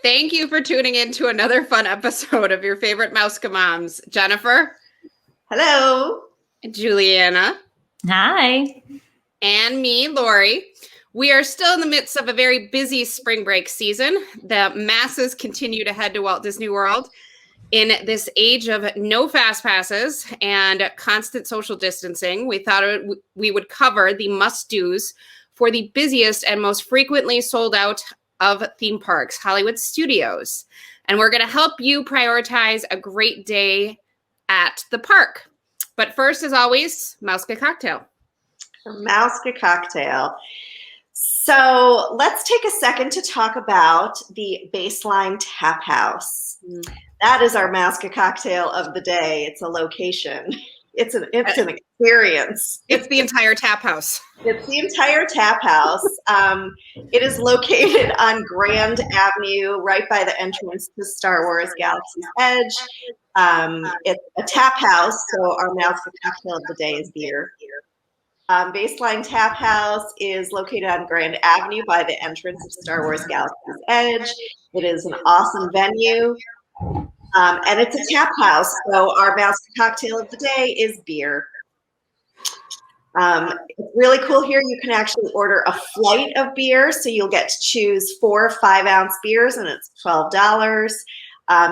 Thank you for tuning in to another fun episode of your favorite Mouska Moms. Jennifer. Hello. Juliana. Hi. And me, Lori. We are still in the midst of a very busy spring break season. The masses continue to head to Walt Disney World. In this age of no fast passes and constant social distancing, we thought we would cover the must-dos for the busiest and most frequently sold out of theme parks, Hollywood Studios. And we're going to help you prioritize a great day at the park. But first, as always, Mouska Cocktail. Mouska Cocktail. So let's take a second to talk about the Baseline Tap House. That is our Mouska Cocktail of the day. It's a location. It's an experience. It's the entire tap house. It's the entire tap house. It is located on Grand Avenue, right by the entrance to Star Wars Galaxy's Edge. It's a tap house, so our Mouska Cocktail of the day is beer. Baseline Tap House is located on Grand Avenue by the entrance of Star Wars Galaxy's Edge. It is an awesome venue. And it's a tap house, so our Mouska Cocktail of the day is beer. It's really cool here. You can actually order a flight of beer, so you'll get to choose 4 5-ounce beers, and it's $12.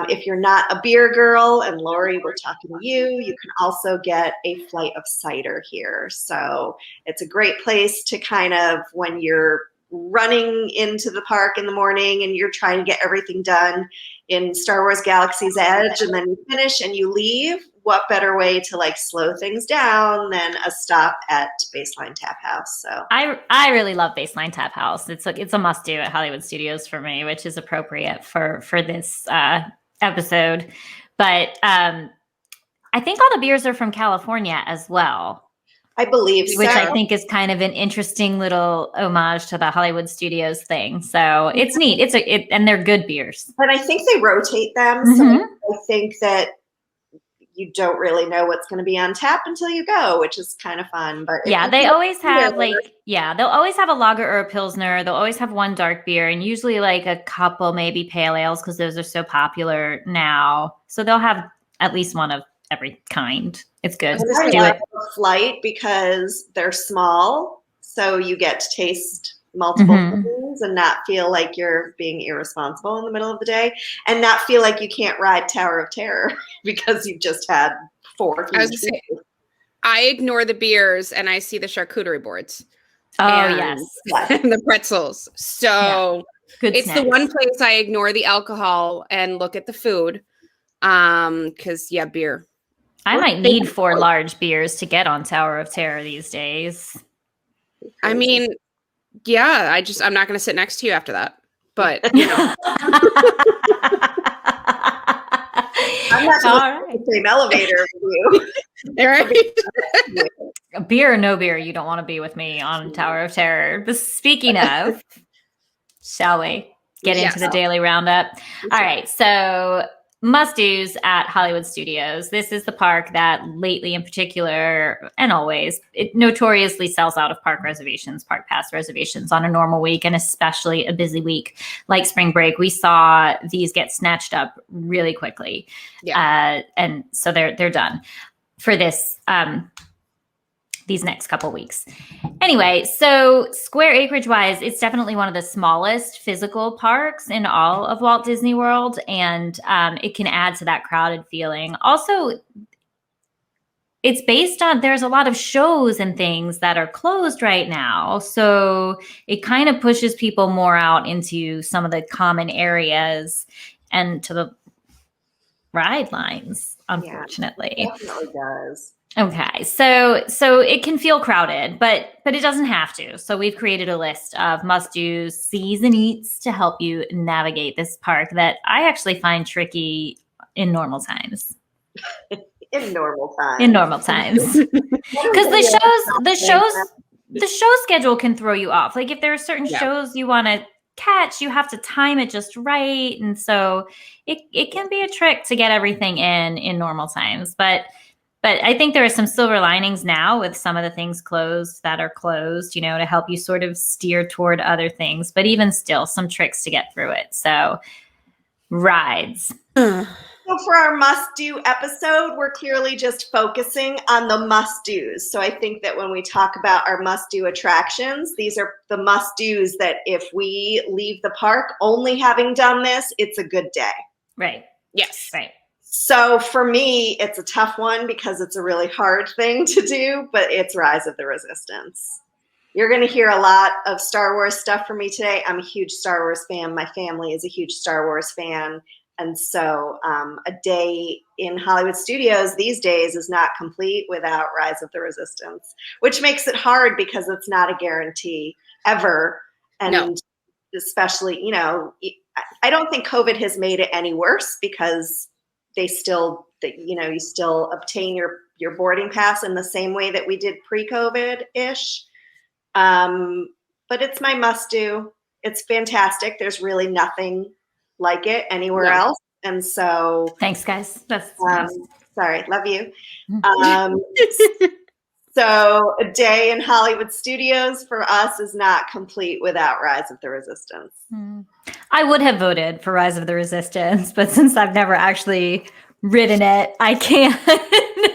If you're not a beer girl, and Lori, we're talking to you, you can also get a flight of cider here. So it's a great place to kind of, when you're running into the park in the morning and you're trying to get everything done in Star Wars Galaxy's Edge, and then you finish and you leave, what better way to like slow things down than a stop at Baseline Tap House? So I really love Baseline Tap House. It's a must do at Hollywood Studios for me, which is appropriate for this episode. But I think all the beers are from California as well. I believe so. Which I think is kind of an interesting little homage to the Hollywood Studios thing. So it's neat. And they're good beers. But I think they rotate them. So I think that you don't really know what's going to be on tap until you go, which is kind of fun. But yeah, they always have they'll always have a lager or a pilsner. They'll always have one dark beer and usually like a couple maybe pale ales because those are so popular now. So they'll have at least one of every kind. It's good. I like a flight because they're small, so you get to taste multiple things and not feel like you're being irresponsible in the middle of the day, and not feel like you can't ride Tower of Terror because you've just had 4 huge beers. I ignore the beers and I see the charcuterie boards. Oh, yes. And the pretzels. So it's snacks. The one place I ignore the alcohol and look at the food. Because beer. I might need 4 large beers to get on Tower of Terror these days. I mean, I'm not going to sit next to you after that. But, I'm not going to the same elevator with you. Right? Beer or no beer, you don't want to be with me on Tower of Terror. But speaking of, shall we get into the daily roundup? All right, so must-dos at Hollywood Studios. This is the park that lately in particular, and always, it notoriously sells out of park pass reservations on a normal week, and especially a busy week like spring break. We saw these get snatched up really quickly. And so they're done for this these next couple weeks. Anyway, so square acreage wise, it's definitely one of the smallest physical parks in all of Walt Disney World. And it can add to that crowded feeling. Also, it's based on, there's a lot of shows and things that are closed right now. So it kind of pushes people more out into some of the common areas and to the ride lines, unfortunately. Yeah, it definitely does. Okay, so it can feel crowded, but it doesn't have to. So we've created a list of must-dos, sees and eats to help you navigate this park that I actually find tricky in normal times. In normal times. Because the show schedule can throw you off. Like if there are certain shows you want to catch, you have to time it just right, and so it can be a trick to get everything in normal times, But I think there are some silver linings now with some of the things that are closed, to help you sort of steer toward other things. But even still, some tricks to get through it. So Rides. So for our must-do episode, we're clearly just focusing on the must-dos. So I think that when we talk about our must-do attractions, these are the must-dos that if we leave the park only having done this, it's a good day. Right. Yes. Right. So for me, it's a tough one because it's a really hard thing to do, but it's Rise of the Resistance. You're going to hear a lot of Star Wars stuff from me today. I'm a huge Star Wars fan. My family is a huge Star Wars fan. And so a day in Hollywood Studios these days is not complete without Rise of the Resistance, which makes it hard because it's not a guarantee ever. And especially, you know, I don't think COVID has made it any worse because you still obtain your boarding pass in the same way that we did pre-COVID-ish. But it's my must-do. It's fantastic. There's really nothing like it anywhere else. And so thanks, guys. That's nice. Sorry, love you. So a day in Hollywood Studios for us is not complete without Rise of the Resistance. I would have voted for Rise of the Resistance, but since I've never actually ridden it, I can't.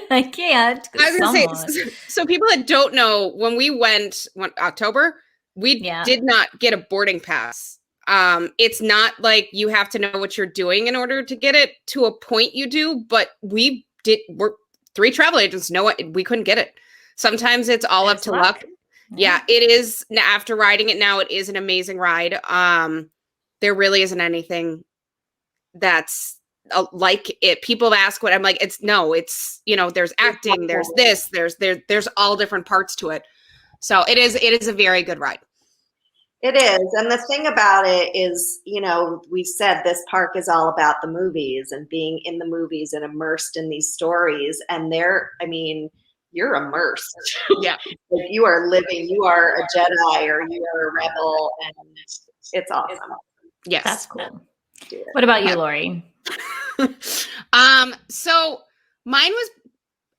I can't. I was going to say, so people that don't know, when we went October, we did not get a boarding pass. It's not like you have to know what you're doing in order to get it. To a point you do, but we're 3 travel agents know it. We couldn't get it. Sometimes it's all up to luck. Yeah, it is. After riding it now, it is an amazing ride. There really isn't anything that's like it. People ask what I'm like. It's there's acting, there's this, there's all different parts to it. So it is a very good ride. It is. And the thing about it is, we said this park is all about the movies and being in the movies and immersed in these stories. And you're immersed. Yeah. Like you are living, you are a Jedi or you are a rebel, and it's awesome. Yes. That's cool. What about you, Lori? So mine was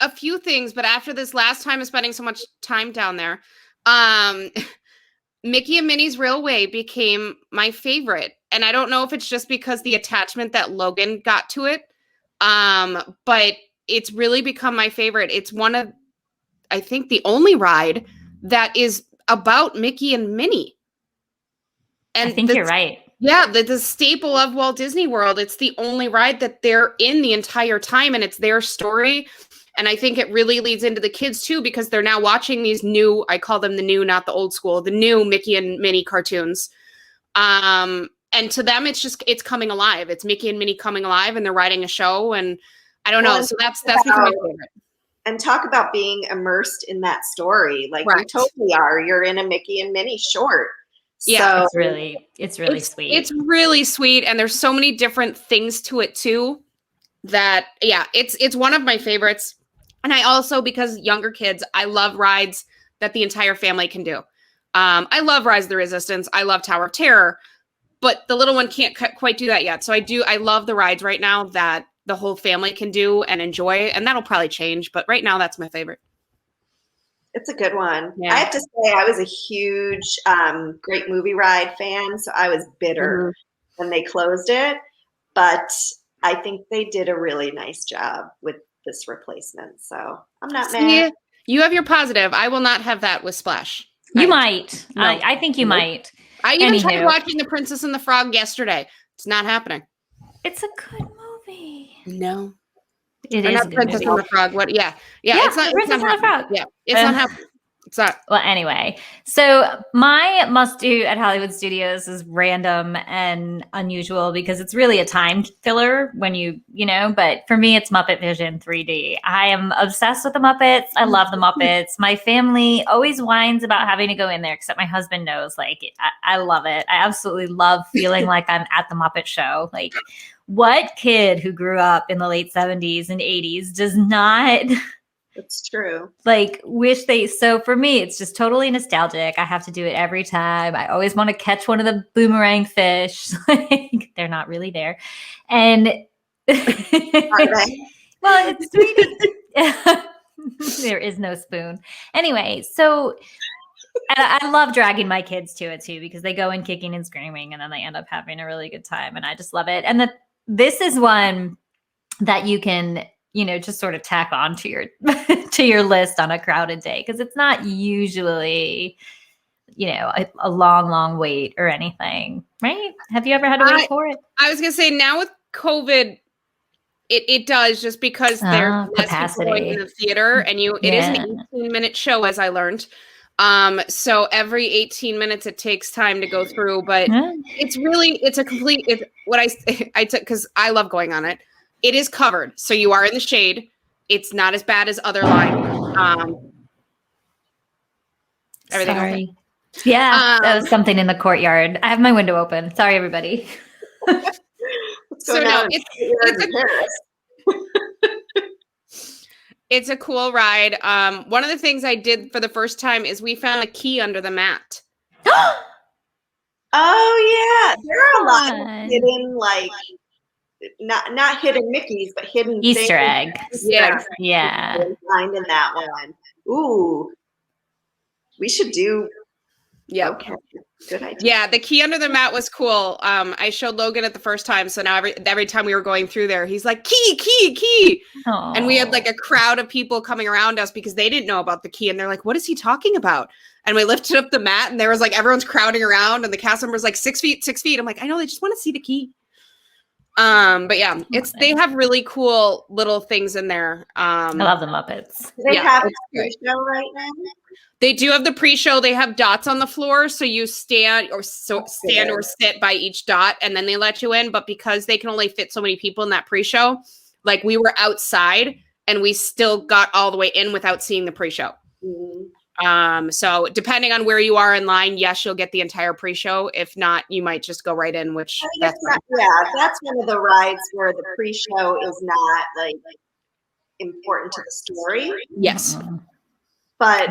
a few things, but after this last time of spending so much time down there, Mickey and Minnie's Railway became my favorite. And I don't know if it's just because the attachment that Logan got to it, but it's really become my favorite. It's one of, I think, the only ride that is about Mickey and Minnie. And I think you're right. Yeah, the staple of Walt Disney World. It's the only ride that they're in the entire time, and it's their story. And I think it really leads into the kids too, because they're now watching these new, I call them the new, not the old school, the new Mickey and Minnie cartoons. And to them, it's coming alive. It's Mickey and Minnie coming alive, and they're writing a show. And I don't know. So that's become my favorite. And talk about being immersed in that story. Like you totally are. You're in a Mickey and Minnie short. Yeah, so, it's really sweet. It's really sweet, and there's so many different things to it too. That it's one of my favorites. And I also, because younger kids, I love rides that the entire family can do. I love Rise of the Resistance. I love Tower of Terror, but the little one can't quite do that yet. So I love the rides right now that the whole family can do and enjoy, and that'll probably change. But right now, that's my favorite. It's a good one. Yeah. I have to say, I was a huge Great Movie Ride fan, so I was bitter when they closed it. But I think they did a really nice job with this replacement, so I'm not mad. You have your positive. I will not have that with Splash. You might. No. I think you might. I even tried watching The Princess and the Frog yesterday. It's not happening. It's a good movie. No. It is not Princess and the Frog. What? Yeah. It's not Princess and the Frog. Yeah, it's not happening. It's not. Well, anyway, so my must-do at Hollywood Studios is random and unusual because it's really a time filler when but for me, it's Muppet Vision 3D. I am obsessed with the Muppets. I love the Muppets. My family always whines about having to go in there, except my husband knows, I love it. I absolutely love feeling like I'm at the Muppet Show. Like, what kid who grew up in the late 70s and 80s does not... It's true. So for me, it's just totally nostalgic. I have to do it every time. I always want to catch one of the boomerang fish. They're not really there. And are they? Well, it's 3D. There is no spoon. Anyway, so I love dragging my kids to it too, because they go in kicking and screaming and then they end up having a really good time. And I just love it. And this is one that you can, just sort of tack on to your to your list on a crowded day, because it's not usually, a long wait or anything, right? Have you ever had to wait for it? I was gonna say, now with COVID, it does, just because there's less people going in the theater, and it is an 18-minute show, as I learned. So every 18 minutes it takes time to go through, but it's a complete, what I took, because I love going on it. It is covered, so you are in the shade. It's not as bad as other lines. Everything Sorry. okay? Yeah, that was something in the courtyard. I have my window open. Sorry, everybody. So no, it's a cool ride. One of the things I did for the first time is we found a key under the mat. Oh yeah, there are a lot of hidden, like not hidden Mickeys, but hidden Easter eggs. Yeah. Find in that one. Ooh, we should do. Yeah. Okay. Good idea. Yeah, the key under the mat was cool. I showed Logan it the first time, so now every time we were going through there, he's like, key. Aww. And we had like a crowd of people coming around us because they didn't know about the key, and they're like, what is he talking about? And we lifted up the mat, and there was like everyone's crowding around, and the cast member was like 6 feet. I'm like, I know, they just want to see the key. But yeah, they have really cool little things in there. I love the Muppets. They have a pre-show right now. They do have the pre-show. They have dots on the floor, so you stand or sit by each dot, and then they let you in. But because they can only fit so many people in that pre-show, like we were outside and we still got all the way in without seeing the pre-show. Mm-hmm. So depending on where you are in line, yes, you'll get the entire pre-show. If not, you might just go right in, which that's one of the rides where the pre-show is not like important to the story. Yes. But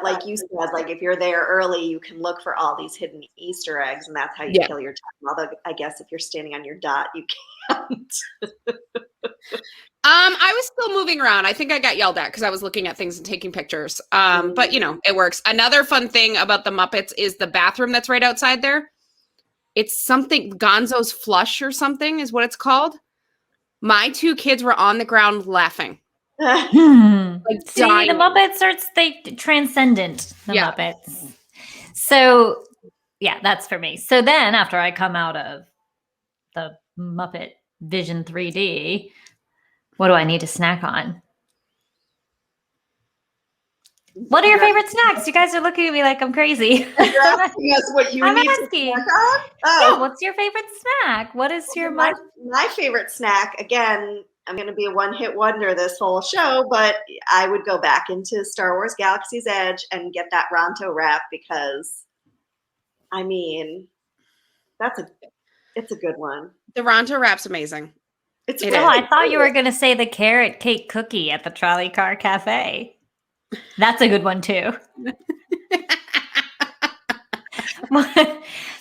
like you said, like if you're there early, you can look for all these hidden Easter eggs, and that's how you kill your time. Although I guess if you're standing on your dot, you can't. I was still moving around. I think I got yelled at because I was looking at things and taking pictures. But it works. Another fun thing about the Muppets is the bathroom that's right outside there. It's something, Gonzo's Flush or something is what it's called. My 2 kids were on the ground laughing. Like, see, the Muppets are transcendent. The Muppets. So yeah, that's for me. So then after I come out of the Muppet Vision 3D, what do I need to snack on? What are your favorite snacks? You guys are looking at me like I'm crazy. You're asking us what you need to snack on? Oh. Yeah, what's your favorite snack? What is your my favorite snack? Again, I'm going to be a one-hit wonder this whole show, but I would go back into Star Wars Galaxy's Edge and get that Ronto wrap, because, I mean, it's a good one. The Ronto wrap's amazing. I thought you were going to say the carrot cake cookie at the Trolley Car Cafe. That's a good one too.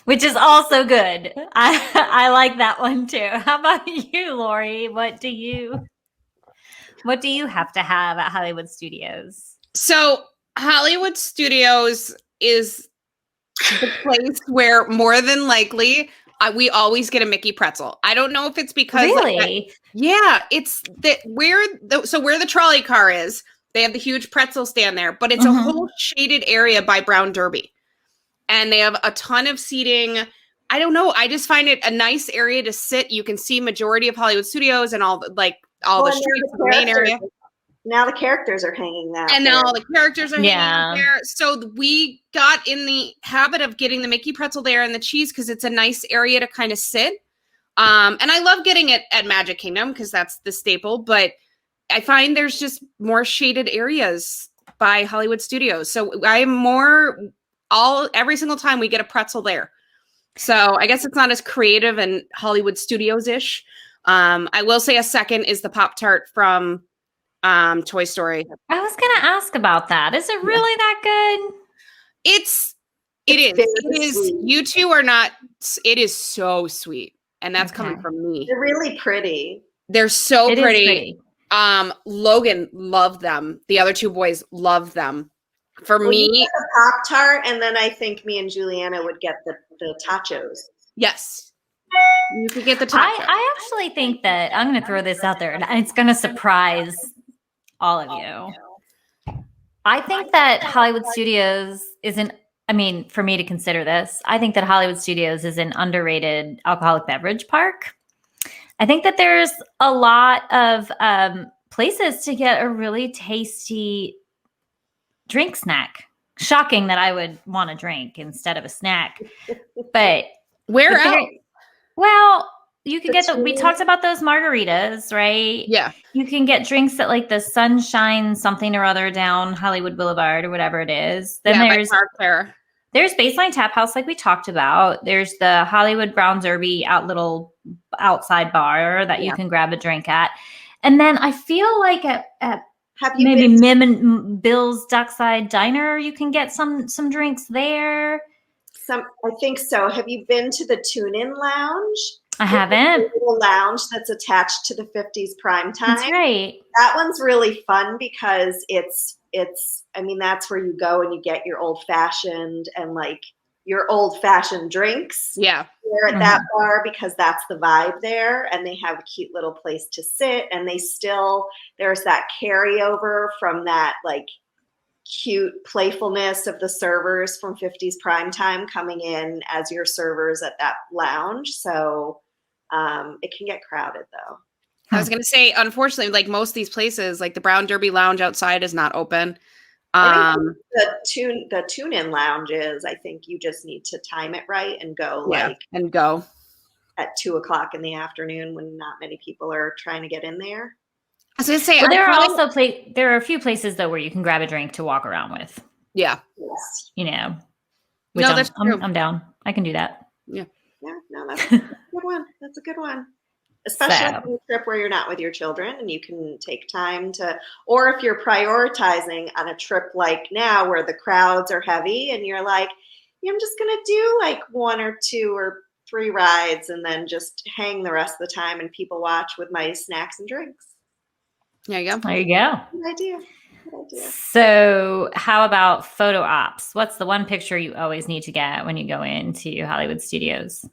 Which is also good. I like that one too. How about you, Lori? What do you have to have at Hollywood Studios? So Hollywood Studios is the place where more than likely we always get a Mickey pretzel. I don't know if it's because really, it's where the trolley car is. They have the huge pretzel stand there, but it's a whole shaded area by Brown Derby. And they have a ton of seating. I don't know. I just find it a nice area to sit. You can see majority of Hollywood Studios and all the streets in the main area. Now the characters are hanging out. And now all the characters are hanging out there. So we got in the habit of getting the Mickey pretzel there and the cheese because it's a nice area to kind of sit. And I love getting it at Magic Kingdom because that's the staple. But I find there's just more shaded areas by Hollywood Studios. So every single time we get a pretzel there. So I guess it's not as creative and Hollywood Studios-ish. I will say a second is the Pop-Tart from Toy Story. I was going to ask about that. Is it really that good? It is. You two are not. It is so sweet. And that's coming from me. They're really pretty. They're so pretty. Logan loved them. The other 2 boys loved them. For me, you get the Pop-Tart, and then I think me and Juliana would get the tachos. Yes. You could get the top. I actually think that I'm going to throw this out there, and it's going to surprise all of you. I think that Hollywood Studios isn't, I mean, for me to consider this, I think that Hollywood Studios is an underrated alcoholic beverage park. I think that there's a lot of places to get a really tasty drink snack. Shocking that I would want a drink instead of a snack. But where else? Well, you can get we talked about those margaritas, right? Yeah. You can get drinks at like the Sunshine something or other down Hollywood Boulevard or whatever it is. Then there's Baseline Tap House, like we talked about. There's the Hollywood Brown Derby little outside bar that you can grab a drink at. And then I feel like at maybe Mim and Bill's Dockside Diner, you can get some drinks there. I think so. Have you been to the Tune-In Lounge? I haven't. The little lounge that's attached to the 50s Primetime. That's right. That one's really fun because it's I mean, that's where you go and you get your old fashioned and like your old fashioned drinks. Yeah. There at that bar, because that's the vibe there, and they have a cute little place to sit, and there's that carryover from that like cute playfulness of the servers from 50s Primetime coming in as your servers at that lounge. So it can get crowded though. I was going to say, unfortunately, like most of these places, like the Brown Derby Lounge outside is not open. The Tune-In Lounge is, I think you just need to time it right and go at 2:00 in the afternoon when not many people are trying to get in there. I was going to say, well, there are a few places though where you can grab a drink to walk around with. Yeah. Yes. You know. No, that's true. I'm down. I can do that. Yeah. Yeah. No, that's a good one. That's a good one. Especially on a trip where you're not with your children and you can take time to, or if you're prioritizing on a trip like now where the crowds are heavy and you're like, yeah, I'm just going to do like 1 or 2 or 3 rides and then just hang the rest of the time and people watch with my snacks and drinks. There you go. There you go. Good idea. So how about photo ops? What's the one picture you always need to get when you go into Hollywood Studios?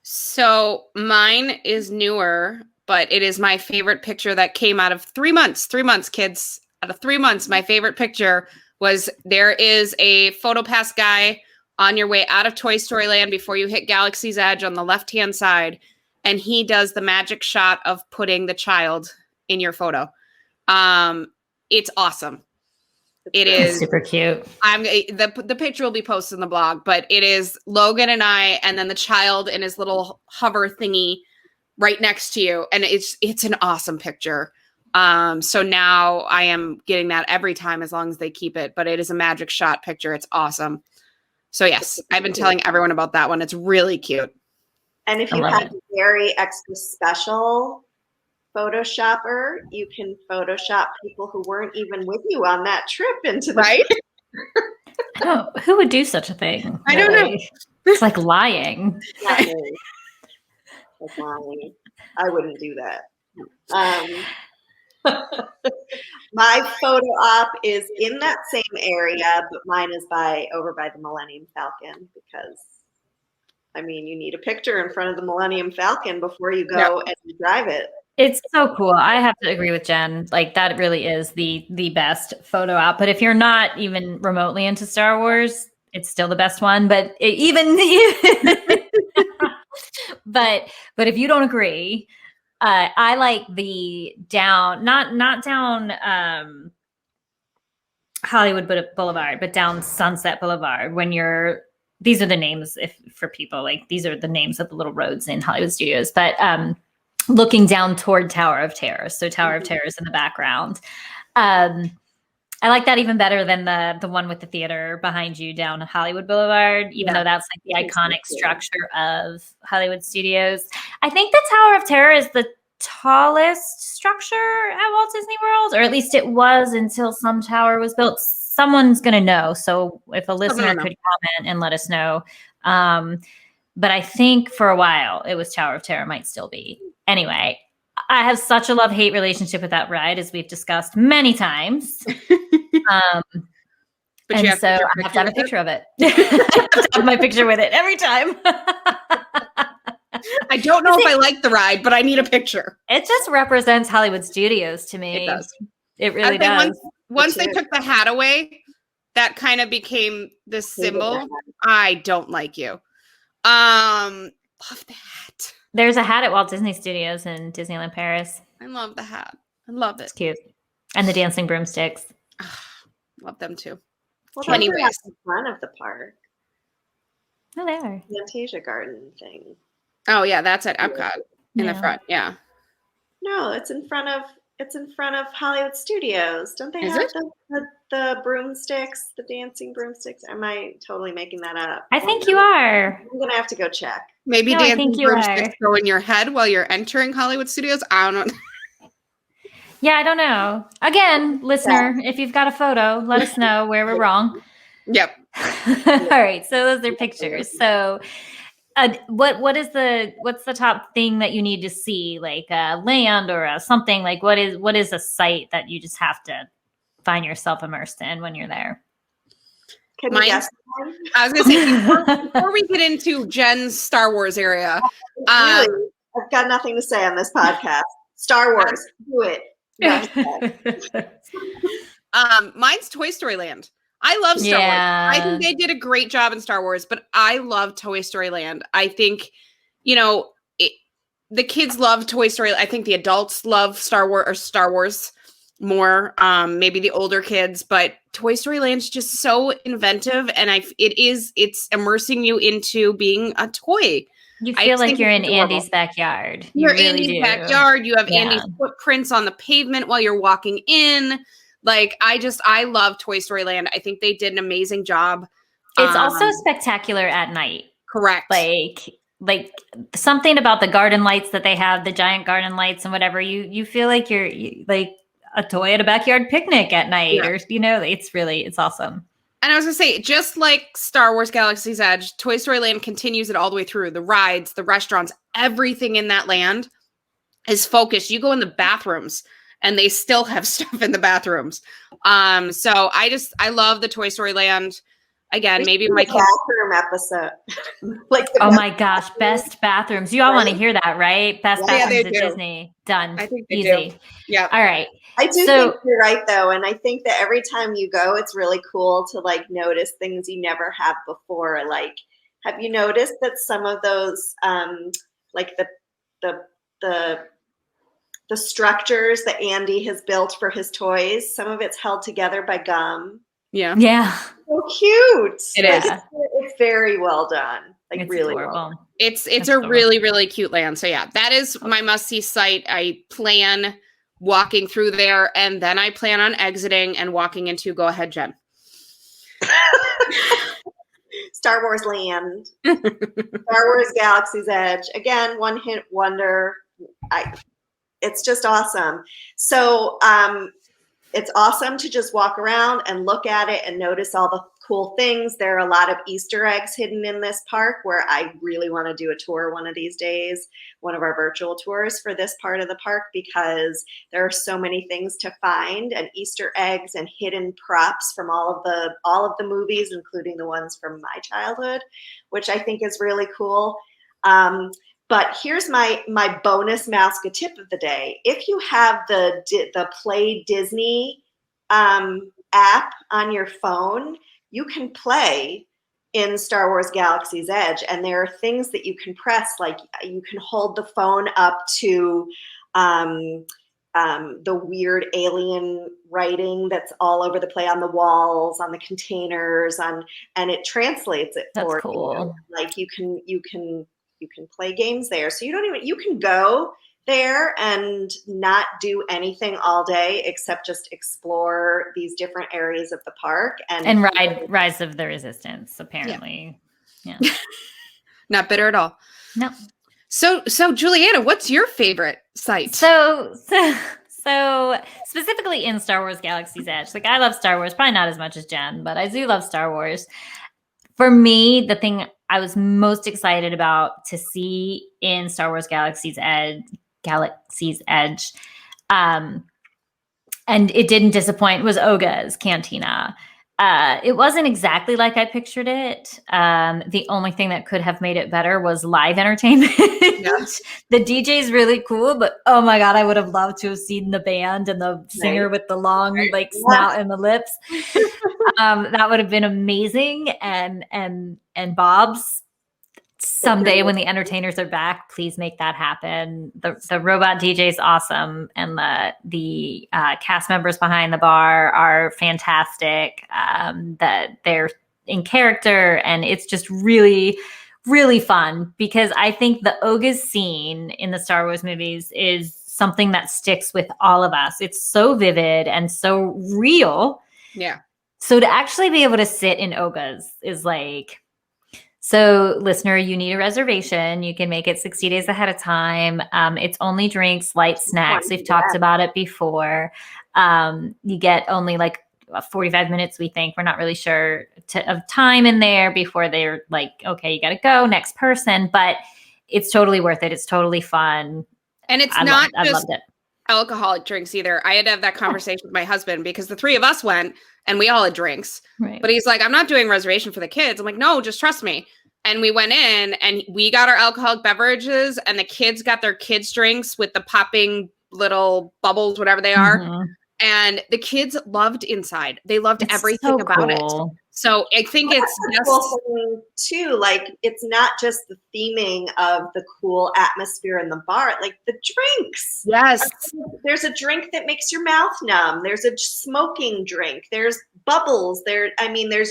So mine is newer, but it is my favorite picture that came out of 3 months. 3 months, kids. Out of 3 months, my favorite picture was there is a PhotoPass guy on your way out of Toy Story Land before you hit Galaxy's Edge on the left-hand side, and he does the magic shot of putting the child in your photo. It's awesome. It is super cute. The picture will be posted in the blog, but it is Logan and I, and then the child in his little hover thingy right next to you, and it's an awesome picture. So now I am getting that every time as long as they keep it. But it is a magic shot picture. It's awesome. So yes, I've been telling everyone about that one. It's really cute. And if you have a very extra special Photoshopper, you can Photoshop people who weren't even with you on that trip into the right. Who would do such a thing? I don't know. It's like lying. Not me. That's lying. I wouldn't do that. My photo op is in that same area, but mine is over by the Millennium Falcon because, I mean, you need a picture in front of the Millennium Falcon before you go and you drive it. It's so cool. I have to agree with Jen. Like that really is the best photo op. But if you're not even remotely into Star Wars, it's still the best one. But but if you don't agree, I like the down, not down Hollywood Boulevard, but down Sunset Boulevard. These are the names for people, like these are the names of the little roads in Hollywood Studios. But looking down toward Tower of Terror. So Tower of Terror is in the background. I like that even better than the one with the theater behind you down Hollywood Boulevard, even though that's like the iconic structure of Hollywood Studios. I think the Tower of Terror is the tallest structure at Walt Disney World, or at least it was until some tower was built. Someone's going to know. So if a listener could comment and let us know. But I think for a while it was Tower of Terror, might still be. Anyway, I have such a love-hate relationship with that ride, as we've discussed many times. And so I have to have a picture of it. I have to have my picture with it every time. I don't know if I like the ride, but I need a picture. It just represents Hollywood Studios to me. It does. It really does. Once they took the hat away, that kind of became the symbol. I don't like you. Love the hat. There's a hat at Walt Disney Studios in Disneyland Paris. I love the hat. I love it. It's cute. And the dancing broomsticks. Love them too. Well, that's in front of the park. Oh, they are. Fantasia Garden thing. Oh yeah, that's at Epcot in the front. Yeah. No, it's in front of Hollywood Studios. Don't they have the broomsticks, the dancing broomsticks? Am I totally making that up? I think you are. I'm gonna have to go check. Maybe dancing broomsticks go in your head while you're entering Hollywood Studios. I don't know. Yeah, I don't know. Again, listener, if you've got a photo, let us know where we're wrong. Yep. All right. So those are pictures. So what's the top thing that you need to see? Like a land or something? Like what is a site that you just have to find yourself immersed in when you're there? Can you guess? I was gonna say before we get into Jen's Star Wars area. I've got nothing to say on this podcast. Star Wars, do it. Mine's Toy Story Land. I love Star Wars. I think they did a great job in Star Wars, but I love Toy Story Land. I think, the kids love Toy Story. I think the adults love Star Wars more. Maybe the older kids, but Toy Story Land's just so inventive, and it's immersing you into being a toy. You feel like you're in Andy's backyard. You're in Andy's backyard. You have Andy's footprints on the pavement while you're walking in. Like, I love Toy Story Land. I think they did an amazing job. It's also spectacular at night. Correct. Like something about the garden lights that they have, the giant garden lights and whatever. You feel like you're like a toy at a backyard picnic at night, or it's awesome. And I was gonna say, just like Star Wars Galaxy's Edge, Toy Story Land continues it all the way through. The rides, the restaurants, everything in that land is focused. You go in the bathrooms and they still have stuff in the bathrooms. So I love the Toy Story Land. Again, maybe my kids. Bathroom episode. Oh my gosh, best bathrooms. You all want to hear that, right? Best bathrooms at Disney. Done. I think they easy. do. Yeah. All right. I do think you're right though, and I think that every time you go, it's really cool to notice things you never have before. Like, have you noticed that some of those, the structures that Andy has built for his toys, some of it's held together by gum. Yeah. Yeah. So cute. It is. It's very well done. It's really adorable. well done. It's a really, really cute land. So yeah, that is my must-see site. I plan walking through there, and then I plan on exiting and walking into Go Ahead, Jen. Star Wars Land. Star Wars Galaxy's Edge. Again, one hit wonder. It's just awesome. So it's awesome to just walk around and look at it and notice all the cool things. There are a lot of Easter eggs hidden in this park where I really want to do a tour one of these days, one of our virtual tours for this part of the park, because there are so many things to find, and Easter eggs and hidden props from all of the movies, including the ones from my childhood, which I think is really cool. But here's my bonus Mouska tip of the day. If you have the Play Disney app on your phone, you can play in Star Wars Galaxy's Edge, and there are things that you can press, like you can hold the phone up to the weird alien writing that's all over the place on the walls, on the containers, and it translates it for you. Cool. Like you can play games there. So you can go there and not do anything all day except just explore these different areas of the park and ride Rise of the Resistance, apparently. Yeah. Not bitter at all. No. So Juliana, what's your favorite site? So specifically in Star Wars Galaxy's Edge, like I love Star Wars, probably not as much as Jen, but I do love Star Wars. For me, the thing I was most excited about to see in Star Wars Galaxy's Edge, and it didn't disappoint, was Oga's Cantina. It wasn't exactly like I pictured it. The only thing that could have made it better was live entertainment. Yes. The DJ's really cool, but oh my God, I would have loved to have seen the band and the singer with the long like snout and the lips. That would have been amazing. And Bob's, someday when the entertainers are back, please make that happen. The robot DJ is awesome, and the cast members behind the bar are fantastic. That they're in character, and it's just really, really fun, because I think the Oga's scene in the Star Wars movies is something that sticks with all of us. It's so vivid and so real. Yeah. So to actually be able to sit in Oga's is like. So, listener, you need a reservation. You can make it 60 days ahead of time. It's only drinks, light snacks. We've talked about it before. You get only like 45 minutes, we think. We're not really sure of time in there before they're like, okay, you got to go, next person. But it's totally worth it. It's totally fun. And it's not just alcoholic drinks either. I had to have that conversation with my husband, because the three of us went and we all had drinks. Right. But he's like, I'm not doing reservation for the kids. I'm like, no, just trust me. And we went in and we got our alcoholic beverages, and the kids got their kids' drinks with the popping little bubbles, whatever they are. Mm-hmm. And the kids loved inside. They loved everything about it. So I think it's cool thing too. Like, it's not just the theming of the cool atmosphere in the bar, like the drinks. Yes. There's a drink that makes your mouth numb. There's a smoking drink. There's bubbles. There's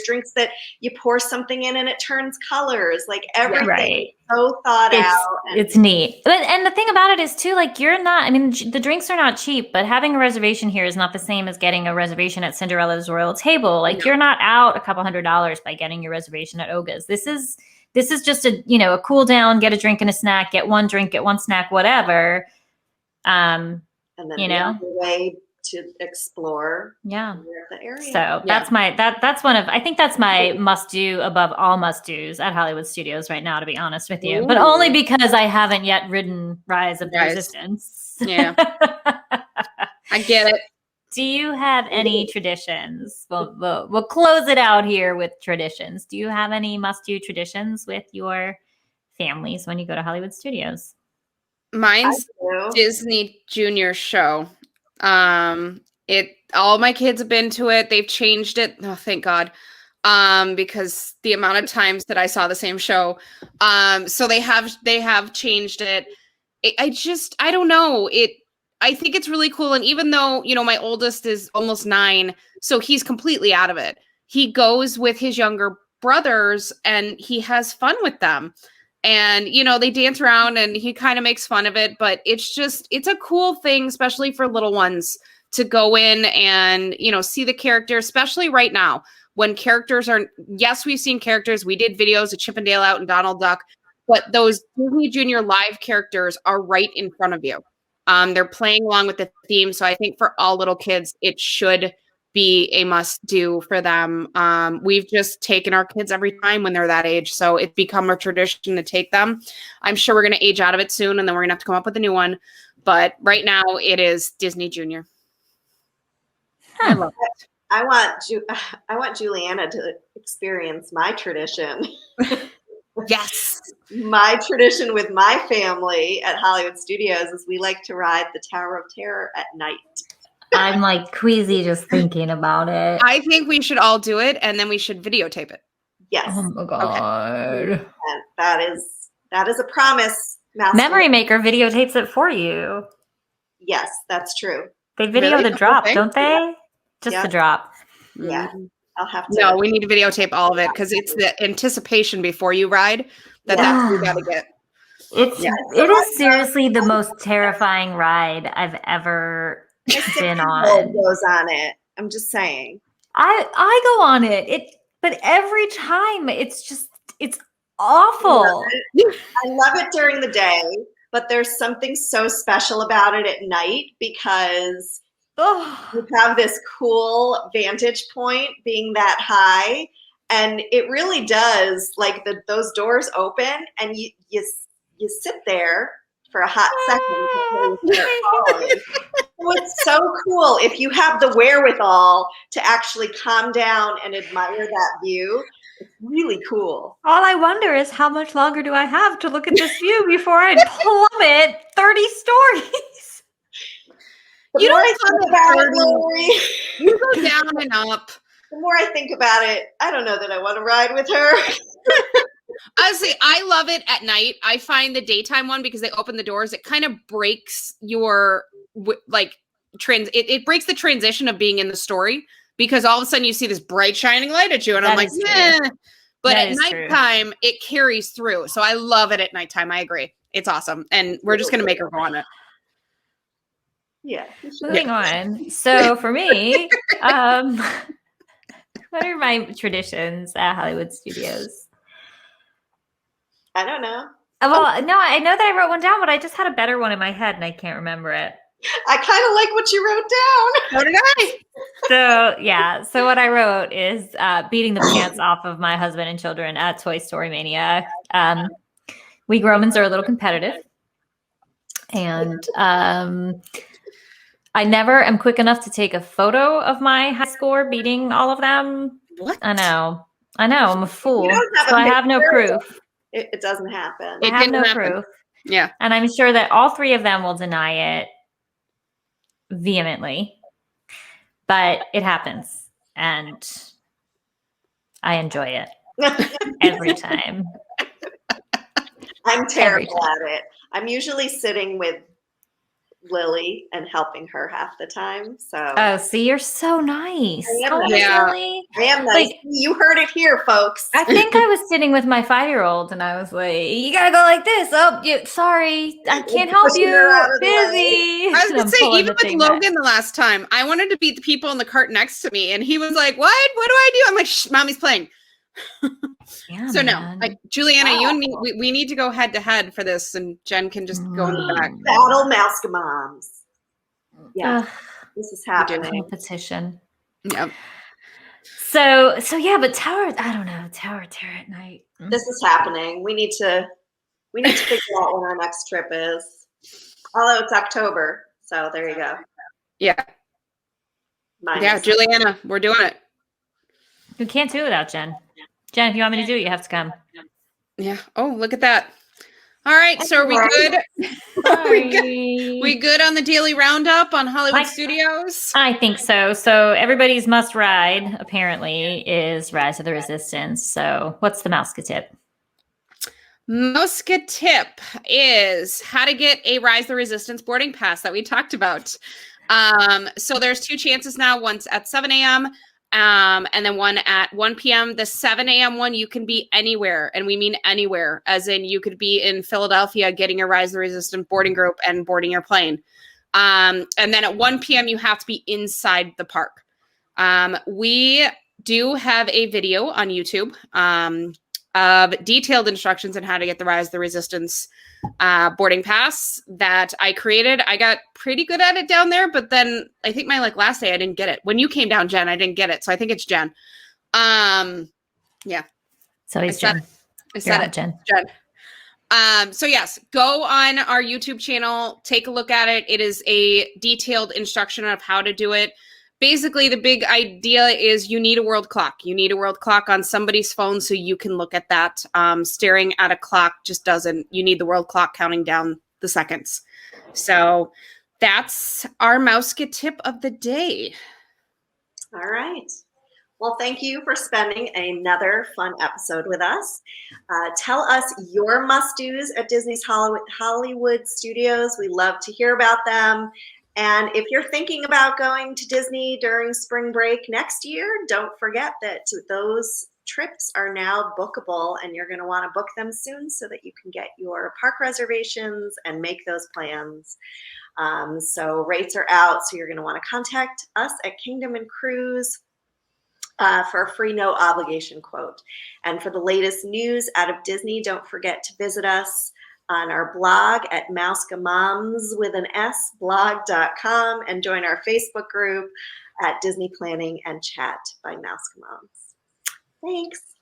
drinks that you pour something in and it turns colors. Like, everything. Right. So thought out. It's neat. And the thing about it is too, like, the drinks are not cheap, but having a reservation here is not the same as getting a reservation at Cinderella's Royal Table. Like, you're not out a couple $100 by getting your reservation at Oga's. This is just a cool down, get a drink and a snack, get one drink, get one snack, whatever. And then the way to explore the area. So that's I think that's my must do above all must do's at Hollywood Studios right now, to be honest with you. Ooh. But only because I haven't yet ridden Rise of the Resistance. Yeah. I get it. Do you have any traditions? We'll close it out here with traditions. Do you have any must do traditions with your families when you go to Hollywood Studios? Mine's Disney Junior show. All my kids have been to it. They've changed it. Oh, thank God. Because the amount of times that I saw the same show. So they have changed it. I don't know. I think it's really cool. And even though, my oldest is almost 9, so he's completely out of it. He goes with his younger brothers and he has fun with them. And, they dance around and he kind of makes fun of it, but it's a cool thing, especially for little ones, to go in and, see the characters, especially right now when characters yes, we've seen characters. We did videos of Chip and Dale Out and Donald Duck, but those Disney Junior live characters are right in front of you. They're playing along with the theme. So I think for all little kids, it should be a must do for them. We've just taken our kids every time when they're that age. So it's become a tradition to take them. I'm sure we're going to age out of it soon, and then we're going to have to come up with a new one. But right now it is Disney Junior. I love it. I want Juliana to experience my tradition. Yes. My tradition with my family at Hollywood Studios is we like to ride the Tower of Terror at night. I'm like queasy just thinking about it. I think we should all do it, and then we should videotape it. Yes. Oh my God. Okay. That is a promise. Master. Memory Maker videotapes it for you. Yes, that's true. They video the drop, don't they? Just the drop. Yeah. I'll have to. No, we need to videotape all of it because it's the anticipation before you ride that's we got to get. It is seriously the most terrifying ride I've ever been on. Goes on it. I'm just saying. I go on it. But every time it's awful. I love it during the day, but there's something so special about it at night because you have this cool vantage point being that high, and it really does, like, those doors open and you sit there for a hot second before you start falling. It's so cool if you have the wherewithal to actually calm down and admire that view. It's really cool. All I wonder is how much longer do I have to look at this view before I plummet 30 stories? The more I think about it, Lori, you go down and up. The more I think about it, I don't know that I want to ride with her. Honestly, I love it at night. I find the daytime one, because they open the doors, it kind of breaks your it breaks the transition of being in the story, because all of a sudden you see this bright shining light at you, and I'm like, nah. But at nighttime, it carries through. So I love it at nighttime. I agree. It's awesome. And we're just going to make her go on it. Yeah. Moving on. So for me, what are my traditions at Hollywood Studios? I don't know. Well, no, I know that I wrote one down, but I just had a better one in my head and I can't remember it. I kind of like what you wrote down. So did I. So, yeah. So what I wrote is beating the pants off of my husband and children at Toy Story Mania. We Gromans are a little competitive. And I never am quick enough to take a photo of my high score beating all of them. What? I know. I'm a fool. So I have no proof. It doesn't happen. I have no proof. Yeah. And I'm sure that all three of them will deny it vehemently. But it happens. And I enjoy it every time. I'm terrible at it. I'm usually sitting with Lily and helping her half the time. So see, you're so nice. I am nice. Like, you heard it here, folks. I think I was sitting with my 5-year-old and I was like, you gotta go like this. Oh, sorry, I can't help you. Busy. I was gonna say, even with Logan the last time, I wanted to beat the people in the cart next to me, and he was like, what do I do? I'm like, shh, mommy's playing. Yeah, so man. No, like Juliana, you and me, we need to go head to head for this, and Jen can just go in the back. Battle Mouska Moms. Yeah, this is happening. Competition. Yep. So yeah, but Tower, I don't know, Tower of Terror at night. This is happening. We need to figure out when our next trip is. Although it's October, so there you go. Yeah. Yeah, Juliana, we're doing it. We can't do it without Jen. Jen, if you want me to do it, you have to come. Yeah. Oh, look at that. All right. So are we good? We good on the daily roundup on Hollywood Studios? I think so. So everybody's must ride, apparently, is Rise of the Resistance. So what's the Mouska tip? Mouska tip is how to get a Rise of the Resistance boarding pass that we talked about. So there's 2 chances now. One's at 7 a.m. And then one at 1 p.m. The 7 a.m. one, you can be anywhere. And we mean anywhere, as in you could be in Philadelphia getting your Rise of the Resistance boarding group and boarding your plane. And then at 1 p.m., you have to be inside the park. We do have a video on YouTube of detailed instructions on how to get the Rise of the Resistance boarding pass that I created. I got pretty good at it down there, but then I think my last day I didn't get it. When you came down, Jen, I didn't get it. So I think it's Jen. Yeah. So it's Jen. I said it, Jen. So yes, go on our YouTube channel, take a look at it. It is a detailed instruction of how to do it. Basically, the big idea is you need a world clock. You need a world clock on somebody's phone so you can look at that. Staring at a clock just doesn't. You need the world clock counting down the seconds. So that's our Mouska tip of the day. All right. Well, thank you for spending another fun episode with us. Tell us your must-dos at Disney's Hollywood Studios. We love to hear about them. And if you're thinking about going to Disney during spring break next year, don't forget that those trips are now bookable, and you're going to want to book them soon so that you can get your park reservations and make those plans. So rates are out, so you're going to want to contact us at Kingdom and Cruise for a free no obligation quote. And for the latest news out of Disney, don't forget to visit us on our blog at mouskamoms.blog.com and join our Facebook group at Disney Planning and Chat by Mouska Moms. Thanks.